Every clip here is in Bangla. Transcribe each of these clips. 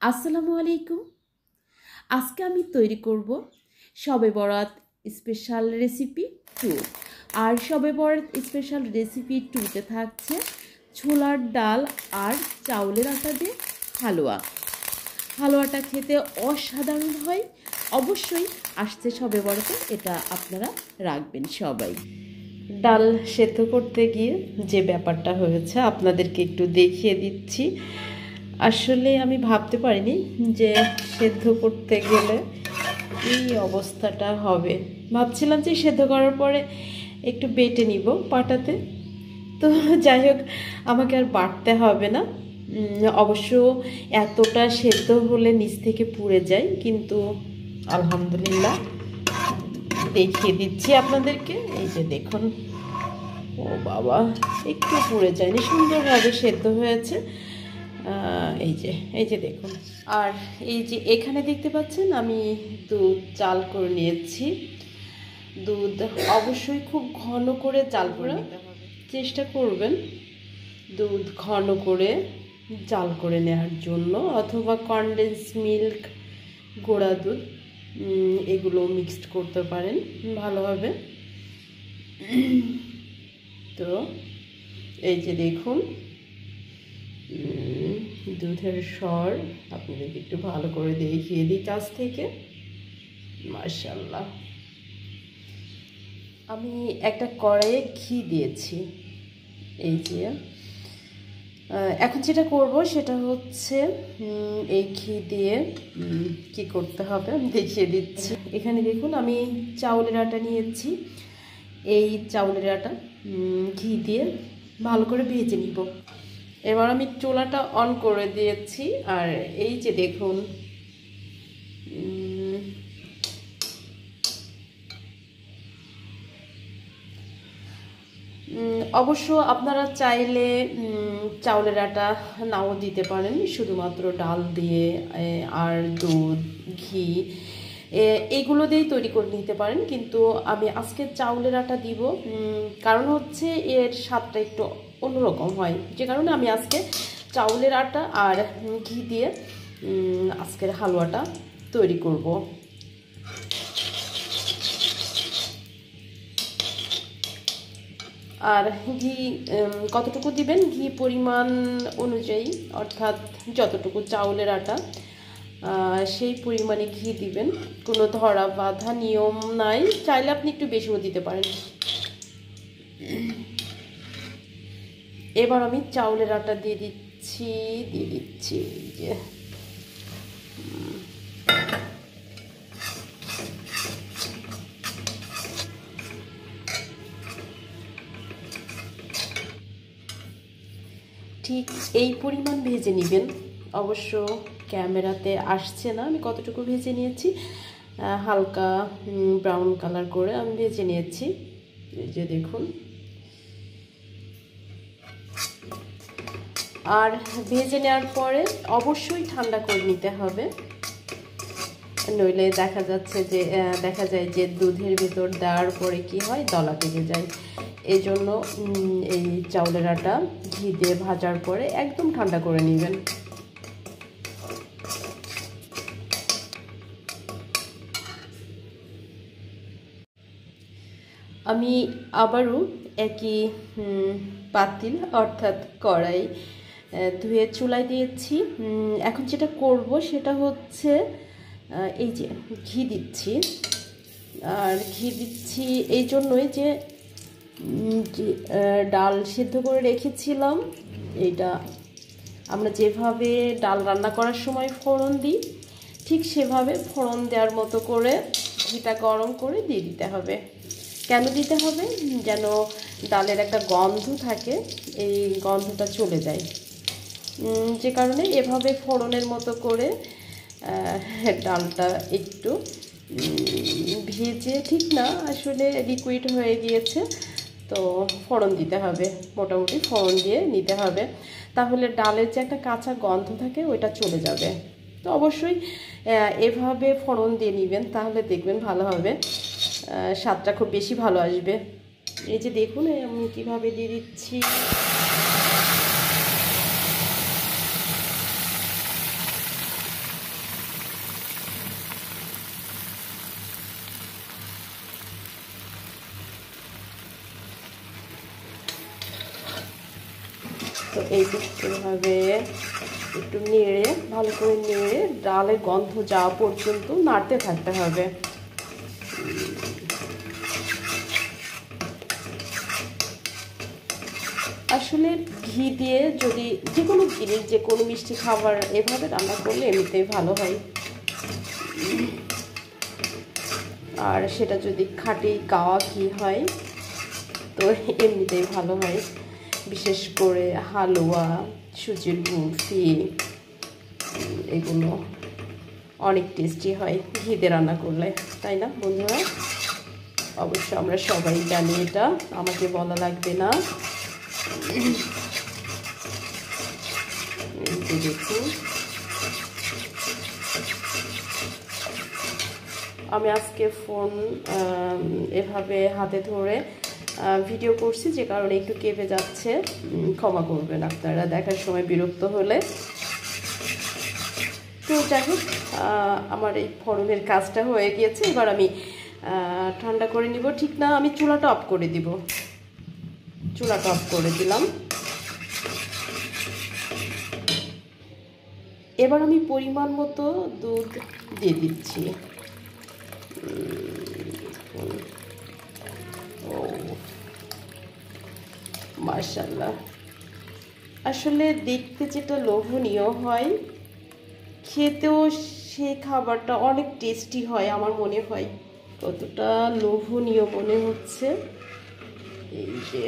আসসালামু আলাইকুম। আজকে আমি তৈরি করব শবে বরাত স্পেশাল রেসিপি 2। আর শবে বরাত স্পেশাল রেসিপি 2তে থাকছে ছোলার ডাল আর চাউলের আটা দিয়ে হালুয়া। হালুয়াটা খেতে অসাধারণ হয়। অবশ্যই আসছে শবে বরাতে, এটা আপনারা রাখবেন সবাই। ডাল সেদ্ধ করতে গিয়ে যে ব্যাপারটা হয়েছে আপনাদেরকে একটু দেখিয়ে দিচ্ছি। আসলে আমি ভাবতে পারিনি যে সেদ্ধ করতে গেলে এই অবস্থাটা হবে। ভাবছিলাম যে সেদ্ধ করার পরে একটু বেটে নিব পাটাতে, তো যাই হোক আমাকে আর বাটতে হবে না। অবশ্য এতটা সেদ্ধ হলে নিচ থেকে পুড়ে যায়, কিন্তু আলহামদুলিল্লাহ দেখিয়ে দিচ্ছি আপনাদেরকে। এই যে দেখুন, ও বাবা, একটু পুড়ে যায়নি, সুন্দরভাবে সেদ্ধ হয়েছে। এই যে দেখুন। আর এই যে এখানে দেখতে পাচ্ছেন আমি দুধ জাল করে নিয়েছি। দুধ অবশ্যই খুব ঘন করে জাল করে নিতে হবে, চেষ্টা করবেন দুধ ঘন করে জাল করে নেওয়ার জন্য, অথবা কনডেন্স মিল্ক, গোড়া দুধ, এগুলো মিক্সড করতে পারেন, ভালো হবে। তো এই যে দেখুন দুধের স্বর আপনাদেরকে একটু ভালো করে দেখিয়ে দিই কাছ থেকে। মাশাআল্লাহ। আমি একটা কড়াইয়ে ঘি দিয়েছি। এই যে এখন যেটা করব সেটা হচ্ছে এই ঘি দিয়ে কি করতে হবে আমি দেখিয়ে দিচ্ছি। এখানে দেখুন আমি চাউলের আটা নিয়েছি। এই চাউলের আটা ঘি দিয়ে ভালো করে ভেজে নিব। এবার আমি চুলাটা অন করে দিয়েছি। আর এই যে দেখুন অবশ্য আপনারা চাইলে চাউলের আটা নাও দিতে পারেন, শুধুমাত্র ডাল দিয়ে আর দুধ, ঘি এগুলো দিয়েই তৈরি করে নিতে পারেন। কিন্তু আমি আজকে চাউলের আটা দিব, কারণ হচ্ছে এর স্বাদটা একটু অন্যরকম হয়, যে কারণে আমি আজকে চাউলের আটা আর ঘি দিয়ে আজকের হালুয়াটা তৈরি করব। আর ঘি কতটুকু দিবেন, ঘি পরিমাণ অনুযায়ী, অর্থাৎ যতটুকু চাউলের আটা সেই পরিমাণে ঘি দিবেন। কোনো ধরা বাঁধা নিয়ম নাই, চাইলে আপনি একটু বেশিও দিতে পারেন। এবার আমি চাউলের আটা দিয়ে দিচ্ছি যে ঠিক এই পরিমাণ ভেজে নেবেন। অবশ্য ক্যামেরাতে আসছে না আমি কতটুকু ভেজে নিয়েছি, হালকা ব্রাউন কালার করে আমি ভেজে নিয়েছি। এই যে দেখুন। আর ভেজে নেওয়ার পরে অবশ্যই ঠান্ডা করে নিতে হবে, নইলে দেখা যায় যে দুধের ভিতর দেওয়ার পরে কি হয়, দলা পেকে যায়। এই জন্য এই চাউলের আটা ঘি দিয়ে ভাজার পরে একদম ঠান্ডা করে নেবেন। আমি আবারও একই পাতিল অর্থাৎ কড়াই ধুয়ে চুলায় দিয়েছি। এখন যেটা করব সেটা হচ্ছে এই যে ঘি দিচ্ছি। আর ঘি দিচ্ছি এই জন্যই যে ডাল সিদ্ধ করে রেখেছিলাম, এটা আমরা যেভাবে ডাল রান্না করার সময় ফোড়ন দিই, ঠিক সেভাবে ফোড়ন দেওয়ার মতো করে ঘিটা গরম করে দিয়ে দিতে হবে। কেন দিতে হবে? যেন ডালের একটা গন্ধ থাকে, এই গন্ধটা চলে যায়। যে কারণে এভাবে ফোড়নের মতো করে ডালটা একটু ভেজে, ঠিক না আসলে লিকুইড হয়ে গিয়েছে, তো ফোড়ন দিতে হবে, মোটামুটি ফোড়ন দিয়ে নিতে হবে। তাহলে ডালের যে একটা কাঁচা গন্ধ থাকে ওইটা চলে যাবে। তো অবশ্যই এভাবে ফোড়ন দিয়ে নেবেন, তাহলে দেখবেন ভালো হবে, স্বাদটা খুব বেশি ভালো আসবে। এই যে দেখুন আমি কীভাবে দিয়ে দিচ্ছি। তো এইভাবে একটু নেড়ে ভালো করে নেড়ে ডালের গন্ধ যাওয়া পর্যন্ত নাড়তে থাকতে হবে। আসলে ঘি দিয়ে যদি যে কোনো জিনিস, যে কোনো মিষ্টি খাবার এভাবে রান্না করলে এমনিতেই ভালো হয়, আর সেটা যদি খাঁটি গাওয়া ঘি হয় তো এমনিতেই ভালো হয়। বিশেষ করে হালুয়া, সুজির বরফি, এগুলো অনেক টেস্টি হয় ঘি দিয়ে রান্না করলে, তাই না বন্ধুরা? অবশ্য আমরা সবাই জানি, এটা আমাকে বলা লাগবে না। দেখুন, আমি আজকে ফোন এভাবে হাতে ধরে ভিডিও করছি, যে কারণে একটু কেঁপে যাচ্ছে, ক্ষমা করবেন আপনারা দেখার সময় বিরক্ত হলে। তো যাই হোক, আমার এই ফোড়নের কাজটা হয়ে গিয়েছে। এবার আমি ঠান্ডা করে নিব। ঠিক না, আমি চুলাটা অফ করে দিব। চুলাটা অফ করে দিলাম। এবার আমি পরিমাণ মতো দুধ দিয়ে দিচ্ছি। মাশাআল্লাহ, আসলে দেখতে যেটা লোভনীয় হয়, খেতেও সেই খাবারটা অনেক টেস্টি হয়। আমার মনে হয় কতটা লোভনীয় মনে হচ্ছে। এই যে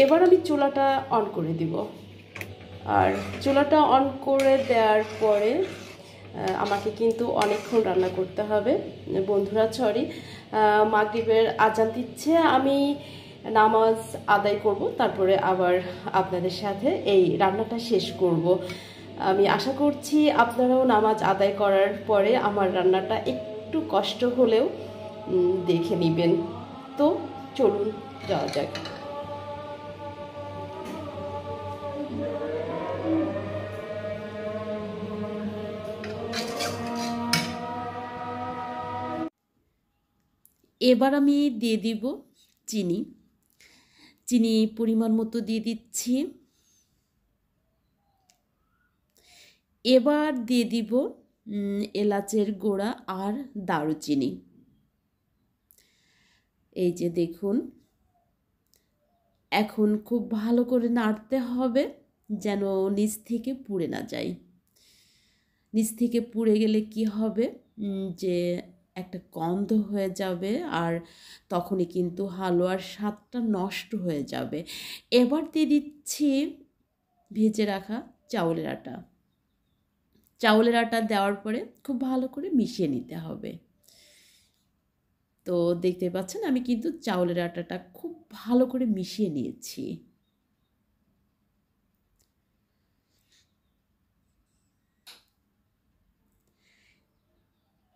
এবার আমি চুলাটা অন করে দিব। আর চুলাটা অন করে দেওয়ার পরে আমাকে কিন্তু অনেকক্ষণ রান্না করতে হবে বন্ধুরা। সরি, মাগরিবের আজান দিচ্ছে, আমি নামাজ আদায় করব, তারপরে আবার আপনাদের সাথে এই রান্নাটা শেষ করব। আমি আশা করছি আপনারাও নামাজ আদায় করার পরে আমার রান্নাটা একটু কষ্ট হলেও দেখে নেবেন। তো চলুন যাওয়া যাক। এবার আমি দিয়ে দিব চিনি। চিনি পরিমাণ মতো দিয়ে দিচ্ছি। এবার দিয়ে দিব এলাচের গুঁড়া আর দারুচিনি। এই যে দেখুন, এখন খুব ভালো করে নাড়তে হবে যেন নিচ থেকে পুড়ে না যায়। নিচ থেকে পুড়ে গেলে কি হবে, যে একটা গন্ধ হয়ে যাবে, আর তখনই কিন্তু হালুয়ার স্বাদটা নষ্ট হয়ে যাবে। এবার দিয়ে দিচ্ছি ভেজে রাখা চাউলের আটা। চাউলের আটা দেওয়ার পরে খুব ভালো করে মিশিয়ে নিতে হবে। তো দেখতে পাচ্ছেন আমি কিন্তু চাউলের আটাটা খুব ভালো করে মিশিয়ে নিয়েছি।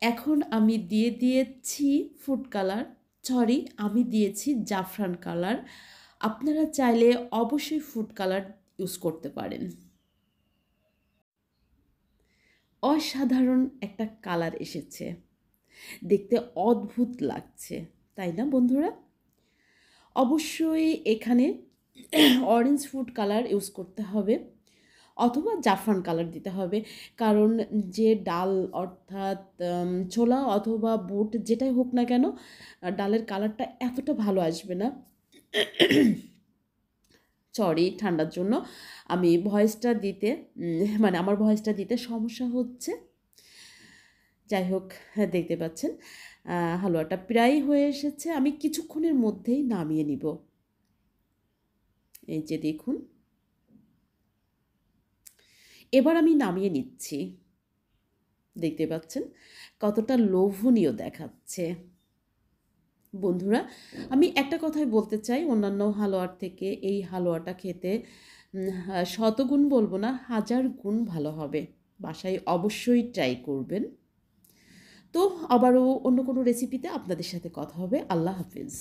এখন আমি দিয়ে দিয়েছি ফুড কালার, সরি আমি দিয়েছি জাফরান কালার। আপনারা চাইলে অবশ্যই ফুড কালার ইউজ করতে পারেন। অসাধারণ একটা কালার এসেছে, দেখতে অদ্ভুত লাগছে, তাই না বন্ধুরা? অবশ্যই এখানে অরেঞ্জ ফুড কালার ইউজ করতে হবে অথবা জাফরান কালার দিতে হবে, কারণ যে ডাল অর্থাৎ ছোলা অথবা বুট যেটাই হোক না কেন, ডালের কালারটা এতটা ভালো আসবে না। সরি, ঠান্ডার জন্য আমি ভয়েসটা দিতে মানে আমার ভয়েসটা দিতে সমস্যা হচ্ছে। যাই হোক, দেখতে পাচ্ছেন হালুয়াটা প্রায় হয়ে এসেছে। আমি কিছুক্ষণের মধ্যেই নামিয়ে নিব। এই যে দেখুন, এবার আমি নামিয়ে নিচ্ছি। দেখতে পাচ্ছেন কতটা লোভনীয় দেখাচ্ছে। বন্ধুরা, আমি একটা কথাই বলতে চাই, অন্যান্য হালুয়ার থেকে এই হালুয়াটা খেতে শতগুণ বলবো না, 1000 গুণ ভালো হবে। বাসায় অবশ্যই ট্রাই করবেন। তো আবারও অন্য কোনো রেসিপিতে আপনাদের সাথে কথা হবে। আল্লাহ হাফিজ।